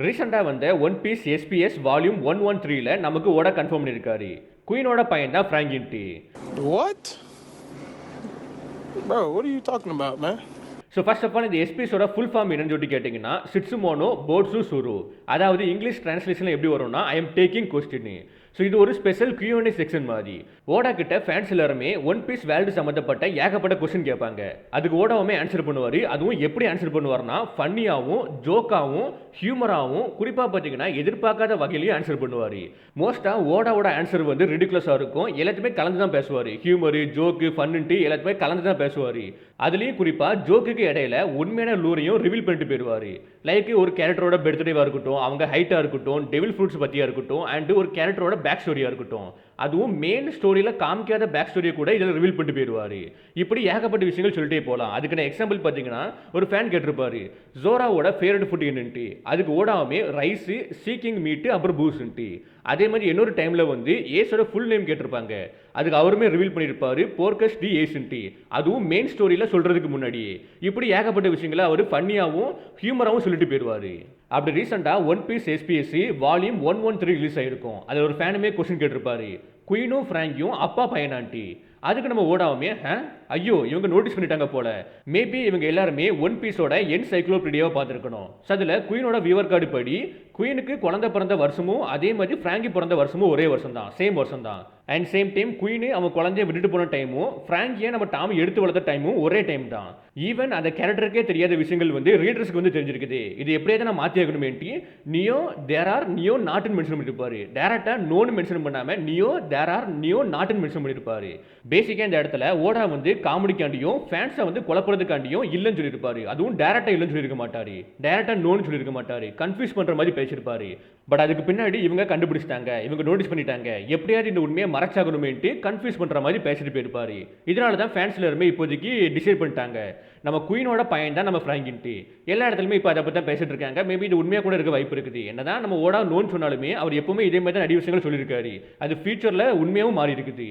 ரீசெண்டா வந்த One Piece SBS volume 113ல நமக்கு ஓட கன்ஃபார்ம் பண்ணியிருக்காரு. குயினோட பையன் தான் ஃப்ராங்கின்டி. What? Bro, what are you talking about, man? So first of all இந்த எஸ்பிஎஸோட ஃபுல் ஃபார்ம் என்னன்னு சொல்லி கேட்டிங்கன்னா சிட்சுமோனோ போட்ஸு சுரு. அதாவது இங்கிலீஷ் டிரான்ஸ்லேஷனில் எப்படி வரும்னா I am taking question. So இது ஒரு ஸ்பெஷல் Q&A செக்ஷன் மாதிரி. ஓடா கிட்ட ஃபேன்ஸ் எல்லாருமே ஒன் பீஸ் வேர்ல்டு சம்மந்தப்பட்ட ஏகப்பட்ட கொஸ்டின் கேட்பாங்க. அதுக்கு ஓடாவுமே ஆன்சர் பண்ணுவார். அதுவும் எப்படி ஆன்சர் பண்ணுவார்னா ஃபன்னியாகவும் ஜோக்காகவும் ஹியூமராகவும் குறிப்பாக பார்த்தீங்கன்னா எதிர்பார்க்காத வகையிலையும் ஆன்சர் பண்ணுவார். மோஸ்ட்டாக ஓடாவோட ஆன்சர் வந்து ரிடிகுலஸாக இருக்கும். எல்லாத்தையுமே கலந்து தான் பேசுவார். ஹியூமரு ஜோக்கு ஃபன்னுன்ட்டு எல்லாத்தையுமே கலந்து தான் பேசுவார். அதுலேயும் குறிப்பாக ஜோக்குக்கு இடையில உண்மையான லூரையும் ரிவீல் பண்ணிட்டு போயிடுவார். லைக் ஒரு கேரக்டரோட பர்த்டேவாக இருக்கட்டும், அவங்க ஹைட்டாக இருக்கட்டும், டெவில் ஃப்ரூட்ஸ் பற்றியாக இருக்கட்டும், அண்ட் ஒரு கேரக்டரோட பேக் ஸ்டோரியாக இருக்கட்டும், அதுவும் மெயின் ஸ்டோரியில் காமிக்காத பேக் ஸ்டோரியை கூட இதில் ரிவீல் பண்ணிட்டு போயிடுவார். இப்படி ஏகப்பட்ட விஷயங்கள் சொல்லிட்டே போகலாம். அதுக்கான எக்ஸாம்பிள் பார்த்தீங்கன்னா ஒரு ஃபேன் கேட்டிருப்பாரு ஜோராவோட ஃபேவரட் ஃபுட் என்னன்ட்டு. அதுக்கு ஓடாமே ரைஸு சீக்கிங் மீட்டு அப்புறம் பூஸ்ன்ட்டு. அதே மாதிரி இன்னொரு டைமில் வந்து ஏஸோட ஃபுல் நேம் கேட்டிருப்பாங்க. அதுக்கு அவருமே ரிவீல் பண்ணியிருப்பாரு போர்கஸ் டி ஏஸ்ன்ட்டு. அதுவும் மெயின் ஸ்டோரியில் சொல்கிறதுக்கு முன்னாடியே. இப்படி ஏகப்பட்ட விஷயங்களை அவர் ஃபன்னியாகவும் ஹியூமராகவும் சொல்லிட்டு போயிடுவார். அப்படி ரீசெண்டாக ஒன் பீஸ் எஸ்பிஎஸ்சி வால்யூம் 113 ரிலீஸ் ஆகிருக்கும். அதில் ஒரு ஃபேனுமே கொஸ்டின் கேட்டிருப்பாரு குயினும் ஃப்ராங்கியும் அப்பா பையனான்ட்டி. அதுக்கு நம்ம ஓடாமே ஐயோ இவங்க நோட்டீஸ் பண்ணிட்டாங்க போல. மேபி இவங்க எல்லாருமே ஒன் பீஸோட என்சைக்ளோபீடியாவை பார்த்துருக்கணும். ஸோ அதில் குயினோட வியூவர் கார்டு படி குயினுக்கு குழந்தை பிறந்த வருஷமும் அதே மாதிரி ஃப்ராங்கி பிறந்த வருஷமும் ஒரே வருஷம் தான், சேம் வருஷம் தான். அண்ட் சேம் டைம் குயினு அவன் குழந்தைய விட்டுட்டு போன டைமும் ஃப்ராங்கியை நம்ம டாம் எடுத்து வளர்த்த டைமும் ஒரே டைம் தான். ஈவன் அந்த கேரக்டருக்கே தெரியாத விஷயங்கள் வந்து ரீடர்ஸ்க்கு வந்து தெரிஞ்சிருக்குது. இது எப்படியாவது நான் மாற்றி ஆகணுமேன்ட்டு நியோ தேர் ஆர் நியோ நாட்டுன்னு மென்ஷன் பண்ணியிருப்பாரு. டேரக்டாக நோன்னு மென்ஷன் பண்ணாமல் நியோ தேர் ஆர் நியோ நாட்டுன்னு மென்ஷன் பண்ணியிருப்பாரு. பேசிக்காக இந்த இடத்துல ஓடா வந்து காமெடிக்காண்டியும் ஃபேன்ஸை வந்து குழப்பறதுக்காண்டியும் இல்லைன்னு சொல்லியிருப்பாரு. அதுவும் டேரக்டாக இல்லைன்னு சொல்லியிருக்க மாட்டாரு, டேரக்டாக நோன்னு சொல்லியிருக்க மாட்டாரு, கன்ஃபியூஸ் பண்ணுற மாதிரி பேசியிருப்பாரு. பட் அதுக்கு பின்னாடி இவங்க கண்டுபிடிச்சிட்டாங்க, இவங்க நோட்டீஸ் பண்ணிட்டாங்க, எப்படியாவது இந்த உண்மையை மறைச்சாகணுமேன்ட்டு கன்ஃபியூஸ் பண்ணுற மாதிரி பேசிட்டு போயிருப்பாரு. இதனால தான் ஃபேன்ஸ் எல்லாருமே இப்போதைக்கு டிசைட் பண்ணிட்டாங்க நம்ம குயினோட பையன் தான் நம்ம ஃப்ராங்கின்ட்டு. எல்லா இடத்துலையுமே இப்போ அதை பற்றி தான் பேசிட்டு இருக்காங்க. மேபி இது உண்மையாக கூட இருக்க வாய்ப்பு இருக்குது. என்னதான் நம்ம ஓடா நோன்னு சொன்னாலுமே அவர் எப்பவுமே இதே மாதிரி தான் நிறைய விஷயங்கள் சொல்லியிருக்காரு. அது ஃபியூச்சரில் உண்மையாகவும் மாறி இருக்குது.